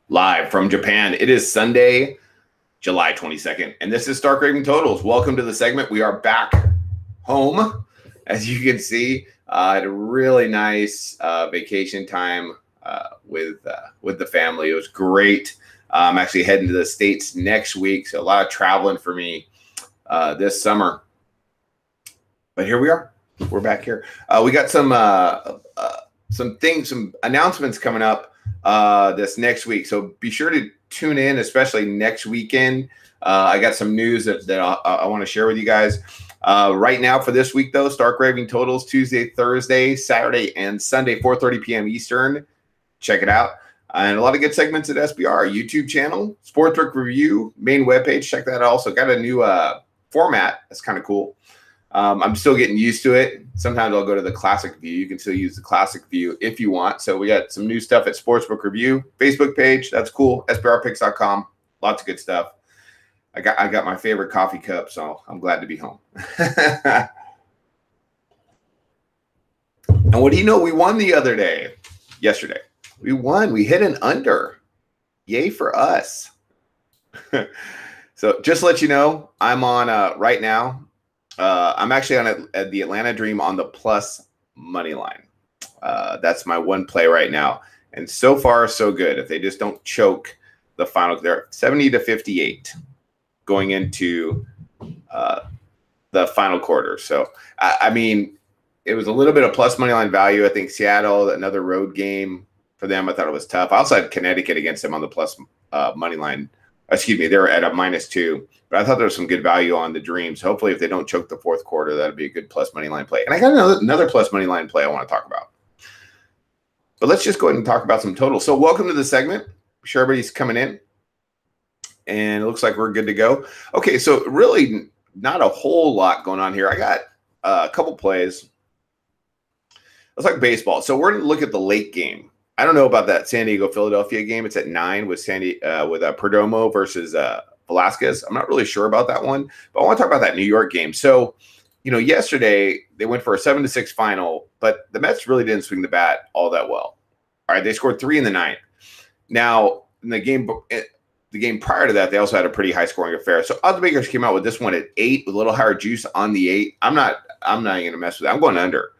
Live from Japan. It is Sunday, July 22nd, and this is Stark Raving Totals. Welcome to the segment. We are back home, as you can see. I had a really nice vacation time with the family. It was great. I'm actually heading to the States next week, so a lot of traveling for me this summer. But here we are. We're back here. We got some announcements coming up this next week. So be sure to tune in, especially next weekend. I got some news that I want to share with you guys. Right now for this week, though, Stark Raving Totals, Tuesday, Thursday, Saturday, and Sunday, 4:30 p.m. Eastern. Check it out. And a lot of good segments at SBR, YouTube channel, Sportsbook review, main webpage. Check that out. Also got a new format. That's kind of cool. I'm still getting used to it. Sometimes I'll go to the classic view. You can still use the classic view if you want. So we got some new stuff at Sportsbook Review, Facebook page. That's cool. SBRpicks.com. Lots of good stuff. I got my favorite coffee cup, so I'm glad to be home. And what do you know? We won the other day. Yesterday. We won. We hit an under. Yay for us. So just to let you know, I'm on right now. I'm actually on at the Atlanta Dream on the plus money line. That's my one play right now. And so far, so good. If they just don't choke the final, they're 70-58 going into the final quarter. So, I mean, it was a little bit of plus money line value. I think Seattle, another road game for them. I thought it was tough. I also had Connecticut against them on the plus money line. Excuse me, they were at a -2. But I thought there was some good value on the Dreams. Hopefully, if they don't choke the fourth quarter, that'd be a good plus money line play. And I got another plus money line play I want to talk about. But let's just go ahead and talk about some totals. So welcome to the segment. I'm sure everybody's coming in. And it looks like we're good to go. Okay, so really not a whole lot going on here. I got a couple plays. Let's talk baseball. So we're going to look at the late game. I don't know about that San Diego-Philadelphia game. It's at 9 with Perdomo versus Velasquez. I'm not really sure about that one, but I want to talk about that New York game. So, yesterday they went for a 7-6 final, but the Mets really didn't swing the bat all that well. All right, they scored 3 in the 9th. Now, in the game prior to that, they also had a pretty high scoring affair. So odds makers came out with this one at 8 with a little higher juice on the 8. I'm not going to mess with it. I'm going under.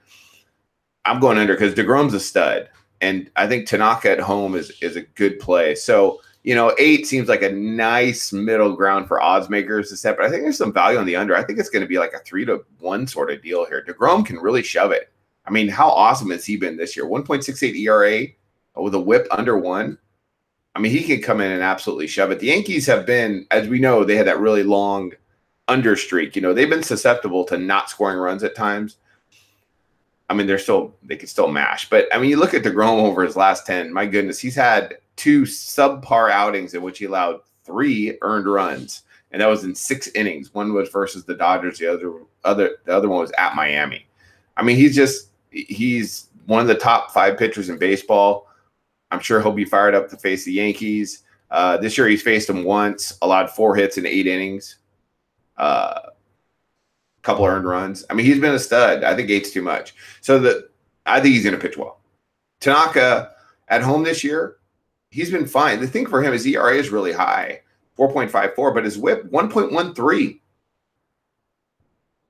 Because DeGrom's a stud. And I think Tanaka at home is a good play. So, 8 seems like a nice middle ground for odds makers to set, but I think there's some value on the under. I think it's going to be like a 3-1 sort of deal here. DeGrom can really shove it. I mean, how awesome has he been this year? 1.68 ERA with a whip under 1. I mean, he could come in and absolutely shove it. The Yankees have been, as we know, they had that really long under streak. They've been susceptible to not scoring runs at times. I mean, they can still mash. But, I mean, you look at DeGrom over his last 10. My goodness, he's had 2 subpar outings in which he allowed 3 earned runs. And that was in 6 innings. One was versus the Dodgers. The other one was at Miami. I mean, he's one of the top 5 pitchers in baseball. I'm sure he'll be fired up to face the Yankees. This year he's faced them once, allowed 4 hits in 8 innings. Couple earned runs. I mean, he's been a stud. I think 8's too much. So I think he's going to pitch well. Tanaka at home this year, he's been fine. The thing for him is ERA is really high, 4.54, but his whip 1.13.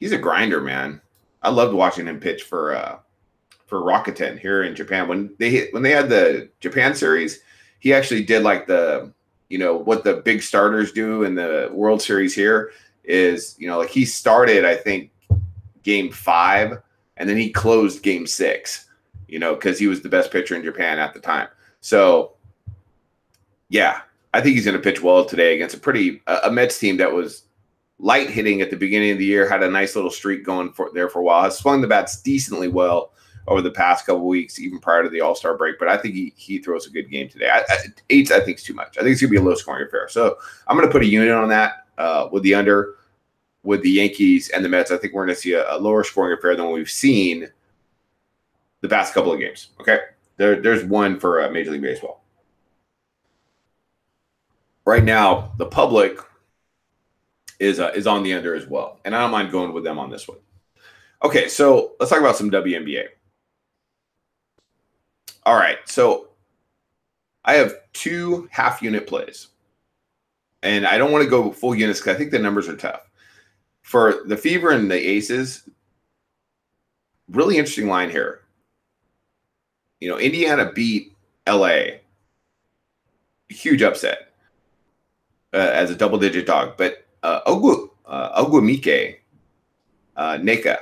He's a grinder, man. I loved watching him pitch for Rakuten here in Japan. When they had the Japan series, he actually did like the what the big starters do in the World Series here. Is, like he started, I think, game 5, and then he closed game 6, because he was the best pitcher in Japan at the time. So, yeah, I think he's going to pitch well today against a Mets team that was light hitting at the beginning of the year, had a nice little streak going for a while, has swung the bats decently well over the past couple of weeks, even prior to the All-Star break. But I think he throws a good game today. 8, I think, is too much. I think it's going to be a low-scoring affair. So I'm going to put a unit on that. With the under, with the Yankees and the Mets, I think we're going to see a lower scoring affair than we've seen the past couple of games. Okay, there's one for Major League Baseball. Right now, the public is on the under as well, and I don't mind going with them on this one. Okay, so let's talk about some WNBA. All right, so I have 2 half-unit plays. And I don't want to go full units because I think the numbers are tough. For the Fever and the Aces, really interesting line here. You know, Indiana beat LA. Huge upset as a double-digit dog. But Ogwumike Neka,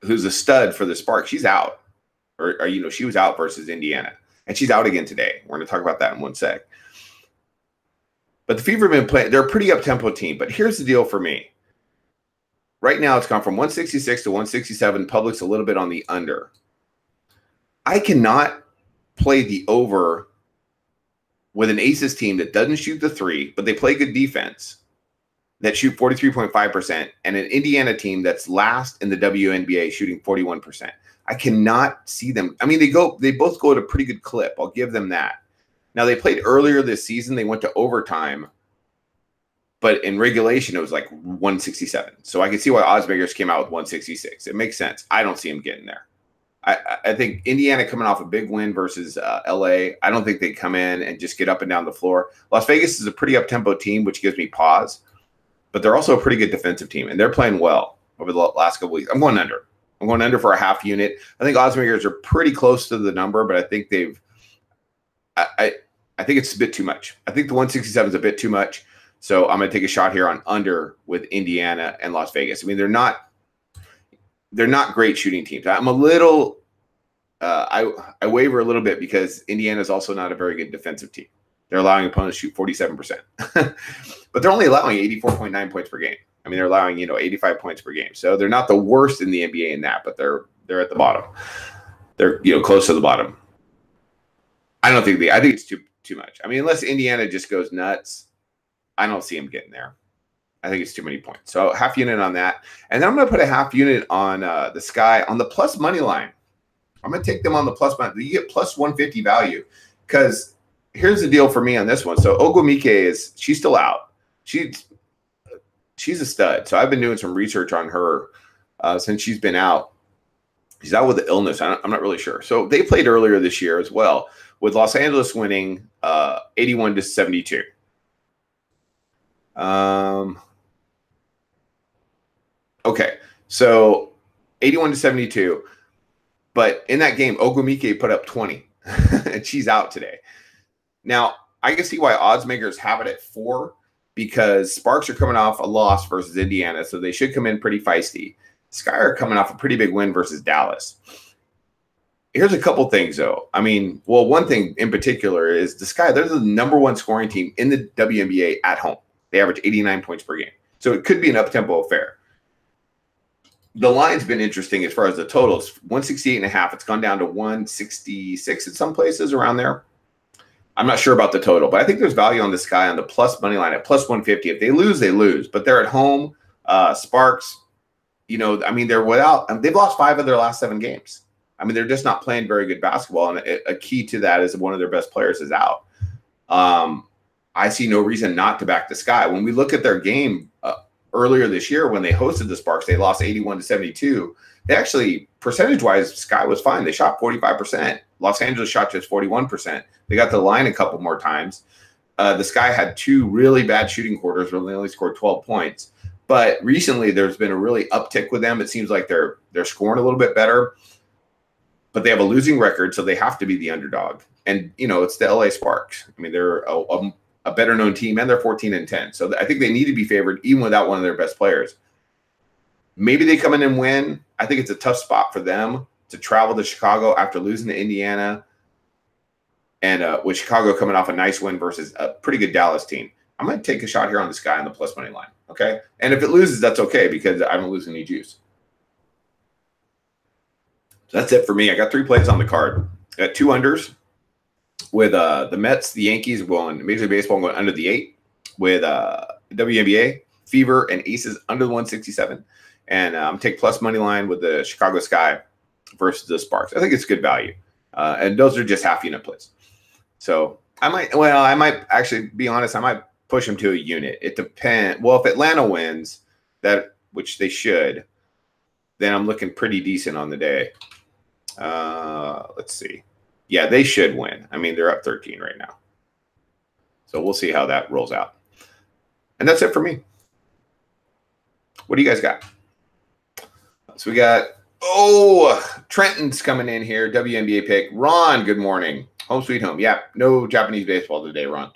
who's a stud for the Sparks, she's out. Or, you know, she was out versus Indiana. And she's out again today. We're going to talk about that in one sec. But the Fever have been playing. They're a pretty up-tempo team. But here's the deal for me. Right now, it's gone from 166 to 167. Public's a little bit on the under. I cannot play the over with an Aces team that doesn't shoot the 3, but they play good defense, that shoot 43.5%, and an Indiana team that's last in the WNBA shooting 41%. I cannot see them. I mean, they both go at a pretty good clip. I'll give them that. Now, they played earlier this season. They went to overtime. But in regulation, it was like 167. So I can see why odds makers came out with 166. It makes sense. I don't see them getting there. I think Indiana coming off a big win versus LA, I don't think they come in and just get up and down the floor. Las Vegas is a pretty up-tempo team, which gives me pause. But they're also a pretty good defensive team, and they're playing well over the last couple weeks. I'm going under. I'm going under for a half unit. I think odds makers are pretty close to the number, but I think I think it's a bit too much. I think the 167 is a bit too much. So I'm going to take a shot here on under with Indiana and Las Vegas. I mean, they're not great shooting teams. I'm a little I waver a little bit because Indiana is also not a very good defensive team. They're allowing opponents to shoot 47%. But they're only allowing 84.9 points per game. I mean, they're allowing, 85 points per game. So they're not the worst in the NBA in that, but they're at the bottom. They're, close to the bottom. I think it's too much. I mean, unless Indiana just goes nuts, I don't see them getting there. I think it's too many points. So half unit on that. And then I'm going to put a half unit on the Sky on the plus money line. I'm going to take them on the plus money. You get plus 150 value because here's the deal for me on this one. So Ogwumike she's still out. She's a stud. So I've been doing some research on her since she's been out. She's out with the illness. I'm not really sure. So they played earlier this year as well, with Los Angeles winning 81-72. Okay, so 81-72. But in that game, Ogwumike put up 20, and she's out today. Now, I can see why odds makers have it at 4 because Sparks are coming off a loss versus Indiana, so they should come in pretty feisty. Sky are coming off a pretty big win versus Dallas. Here's a couple things, though. I mean, well, one thing in particular is the Sky, they're the #1 scoring team in the WNBA at home. They average 89 points per game. So it could be an up-tempo affair. The line's been interesting as far as the totals. 168.5. It's gone down to 166 in some places around there. I'm not sure about the total, but I think there's value on the Sky on the plus money line at plus 150. If they lose, they lose. But they're at home. Sparks, I mean, they've lost 5 of their last 7 games. I mean, they're just not playing very good basketball. And a key to that is one of their best players is out. I see no reason not to back the Sky. When we look at their game earlier this year, when they hosted the Sparks, they lost 81-72. They actually, percentage-wise, Sky was fine. They shot 45%. Los Angeles shot just 41%. They got to the line a couple more times. The Sky had 2 really bad shooting quarters where they only scored 12 points. But recently, there's been a really uptick with them. It seems like they're scoring a little bit better. But they have a losing record, so they have to be the underdog. And, it's the LA Sparks. I mean, they're a better-known team, and they're 14-10. So I think they need to be favored even without one of their best players. Maybe they come in and win. I think it's a tough spot for them to travel to Chicago after losing to Indiana, and with Chicago coming off a nice win versus a pretty good Dallas team. I'm going to take a shot here on the Sky on the plus money line, okay? And if it loses, that's okay because I don't lose any juice. So that's it for me. I got 3 plays on the card. I got 2 unders with the Mets, the Yankees going, Major League Baseball going under the 8, with WNBA, Fever, and Aces under the 167. And I'm take plus money line with the Chicago Sky versus the Sparks. I think it's good value. And those are just half unit plays. So I might actually be honest, I might push them to a unit. It depends. Well, if Atlanta wins, which they should, then I'm looking pretty decent on the day. Let's see. Yeah, they should win. I mean, they're up 13 right now. So we'll see how that rolls out. And that's it for me. What do you guys got? So we got, Trenton's coming in here. WNBA pick. Ron, good morning. Home sweet home. Yeah, no Japanese baseball today, Ron.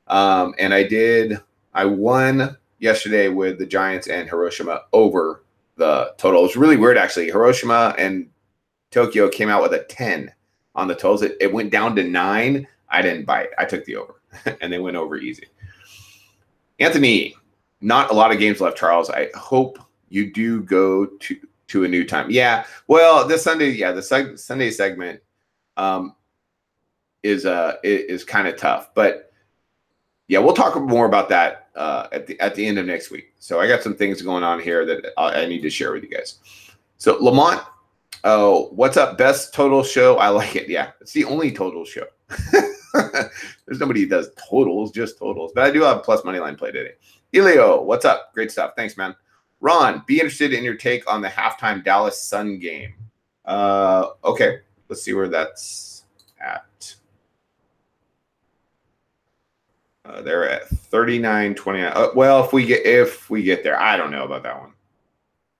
And I won yesterday with the Giants and Hiroshima over the total. It was really weird, actually. Hiroshima and Tokyo came out with a 10 on the totals. It went down to 9. I didn't bite. I took the over, and they went over easy. Anthony, not a lot of games left, Charles. I hope you do go to a new time. Yeah, well, this Sunday, the Sunday segment is kind of tough, but yeah, we'll talk more about that at the end of next week. So I got some things going on here that I need to share with you guys. So Lamont, what's up? Best total show. I like it. Yeah, it's the only total show. There's nobody who does totals, just totals. But I do have plus money line play today. Elio, what's up? Great stuff. Thanks, man. Ron, be interested in your take on the halftime Dallas Sun game. Okay, let's see where that's at. They're at 39-29. Well, if we get there, I don't know about that one.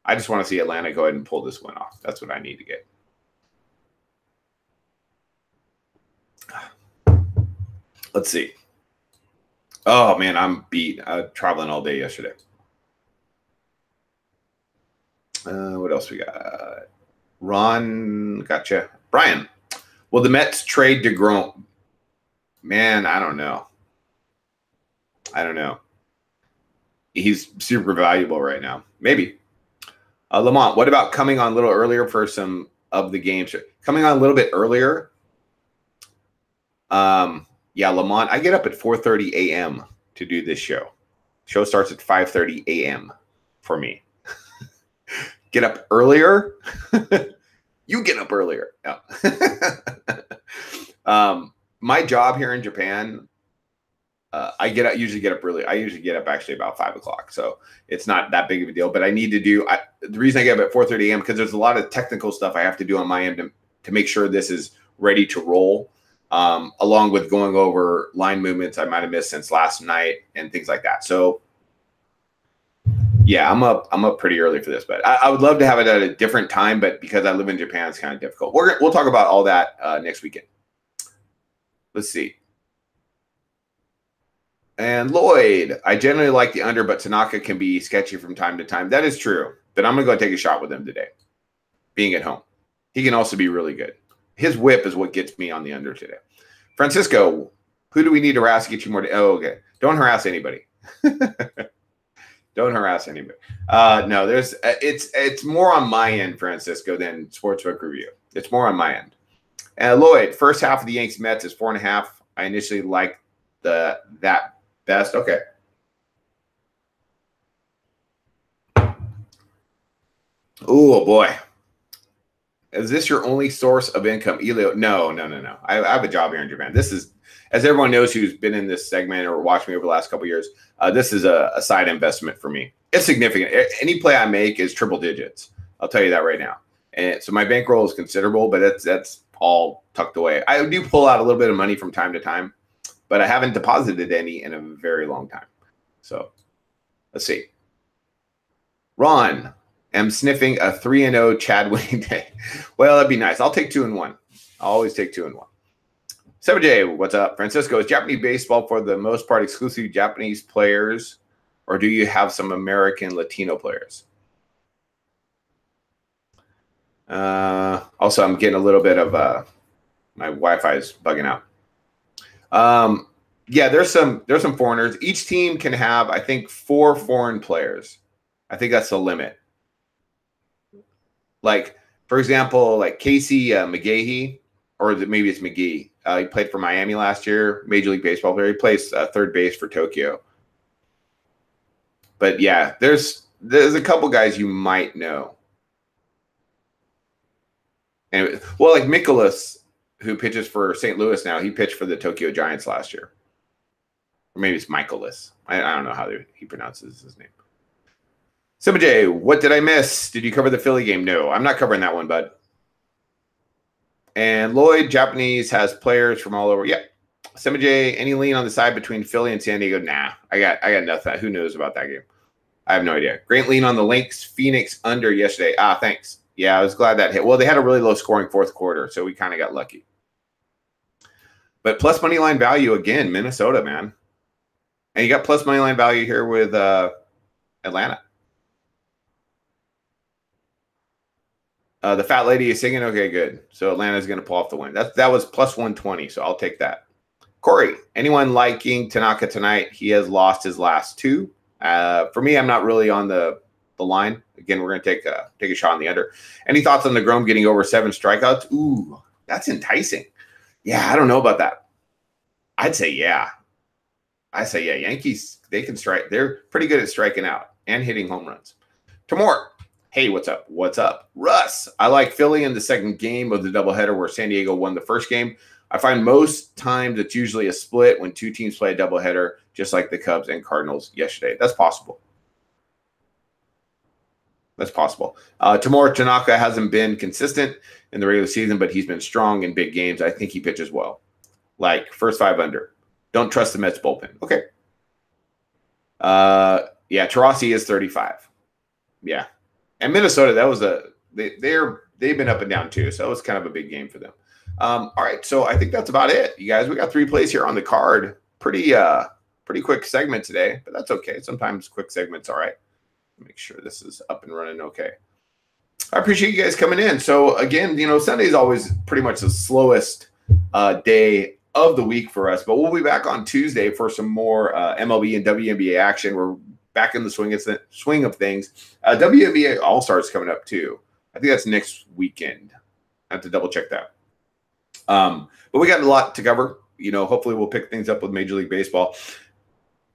I just want to see Atlanta go ahead and pull this one off. That's what I need to get. Let's see. Oh, man, I'm beat. Traveling all day yesterday. What else we got? Ron, gotcha. Brian, will the Mets trade DeGrom? Man, I don't know. He's super valuable right now. Maybe. Lamont, what about coming on a little earlier for some of the games? Coming on a little bit earlier? Yeah, Lamont, I get up at 4:30 a.m. to do this show. Show starts at 5:30 a.m. for me. Get up earlier? You get up earlier. No. My job here in Japan, I usually get up early. I usually get up actually about 5 o'clock. So it's not that big of a deal. But I need to do the reason I get up at 4:30 a.m. because there's a lot of technical stuff I have to do on my end to make sure this is ready to roll. Along with going over line movements I might have missed since last night and things like that. So yeah, I'm up pretty early for this, but I would love to have it at a different time, but because I live in Japan, it's kind of difficult. We'll talk about all that next weekend. Let's see. And Lloyd, I generally like the under, but Tanaka can be sketchy from time to time. That is true, but I'm going to go take a shot with him today, being at home. He can also be really good. His whip is what gets me on the under today. Francisco, who do we need to harass to get you more? Okay. Don't harass anybody. Don't harass anybody. No, it's more on my end, Francisco, than Sportsbook Review. It's more on my end. Lloyd, first half of the Yanks Mets is 4.5. I initially liked that best. Okay. Oh boy. Is this your only source of income? Elio? No. I have a job here in Japan. This is, as everyone knows who's been in this segment or watched me over the last couple of years, this is a side investment for me. It's significant. Any play I make is triple digits. I'll tell you that right now. And so my bankroll is considerable, but that's all tucked away. I do pull out a little bit of money from time to time, but I haven't deposited any in a very long time. So let's see. Ron, I'm sniffing a 3-0 Chad winning day. Well, that'd be nice. I'll take 2-1. I'll always take 2-1. 7J, what's up? Francisco, is Japanese baseball for the most part exclusively Japanese players, or do you have some American Latino players? Also, I'm getting a little bit of my Wi-Fi is bugging out. Yeah, there's some foreigners. Each team can have, I think, 4 foreign players. I think that's the limit. Like, for example, like Casey McGahee, or maybe it's McGee. He played for Miami last year, Major League Baseball player. He plays third base for Tokyo. But yeah, there's a couple guys you might know. And well, like Mikolas, who pitches for St. Louis now, he pitched for the Tokyo Giants last year. Or maybe it's Michaelis. I don't know how he pronounces his name. Simba J, what did I miss? Did you cover the Philly game? No, I'm not covering that one, bud. And Lloyd, Japanese, has players from all over. Yeah. Sema J, any lean on the side between Philly and San Diego? Nah, I got nothing. Who knows about that game? I have no idea. Great lean on the Lynx Phoenix under yesterday. Thanks. Yeah, I was glad that hit. Well, they had a really low scoring fourth quarter, so we kind of got lucky. But plus money line value again, Minnesota, man. And you got plus money line value here with Atlanta. The fat lady is singing. Okay, good. So Atlanta's going to pull off the win. That was plus 120, so I'll take that. Corey, anyone liking Tanaka tonight? He has lost his last two. For me, I'm not really on the line. Again, we're going to take a shot on the under. Any thoughts on the Grom getting over 7 strikeouts? Ooh, that's enticing. Yeah, I don't know about that. I'd say yeah. Yankees, they can strike. They're pretty good at striking out and hitting home runs. Tamor, hey, what's up? What's up? Russ, I like Philly in the second game of the doubleheader where San Diego won the first game. I find most times it's usually a split when two teams play a doubleheader, just like the Cubs and Cardinals yesterday. That's possible. Tamor Tanaka hasn't been consistent in the regular season, but he's been strong in big games. I think he pitches well. Like first 5 under. Don't trust the Mets bullpen. Okay. Yeah, Tarasi is 35. Yeah. And Minnesota, that was they've been up and down too. So it was kind of a big game for them. All right. So I think that's about it. You guys, we got 3 plays here on the card. Pretty quick segment today, but that's okay. Sometimes quick segments, all right. Make sure this is up and running okay. I appreciate you guys coming in. So again, Sunday is always pretty much the slowest day of the week for us, but we'll be back on Tuesday for some more MLB and WNBA action. We're back in the swing of things. WNBA All-Stars coming up too. I think that's next weekend. I have to double check that. But we got a lot to cover. Hopefully we'll pick things up with Major League Baseball.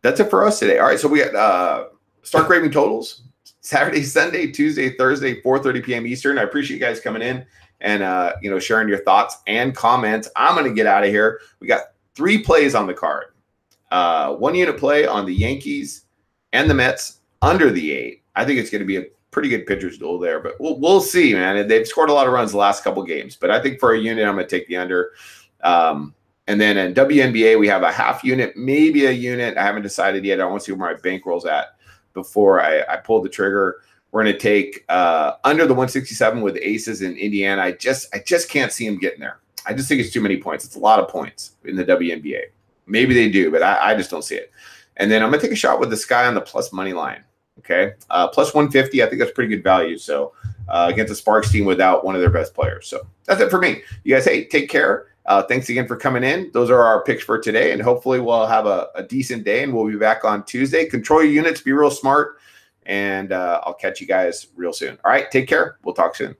That's it for us today. All right, so we got Stark Raving totals Saturday, Sunday, Tuesday, Thursday, 4:30 p.m. Eastern. I appreciate you guys coming in and sharing your thoughts and comments. I'm going to get out of here. We got 3 plays on the card. 1 unit play on the Yankees and the Mets under the 8. I think it's going to be a pretty good pitcher's duel there, but we'll see, man. They've scored a lot of runs the last couple games, but I think for a unit, I'm going to take the under. And then in WNBA, we have a half unit, maybe a unit. I haven't decided yet. I want to see where my bankroll's at before I pull the trigger. We're going to take under the 167 with Aces in Indiana. I just can't see them getting there. I just think it's too many points. It's a lot of points in the WNBA. Maybe they do, but I just don't see it. And then I'm going to take a shot with the Sky on the plus money line. Okay. Plus 150. I think that's pretty good value. So against the Sparks team without one of their best players. So that's it for me. You guys, hey, take care. Thanks again for coming in. Those are our picks for today, and hopefully we'll have a decent day, and we'll be back on Tuesday. Control your units, be real smart, and I'll catch you guys real soon. All right, take care. We'll talk soon.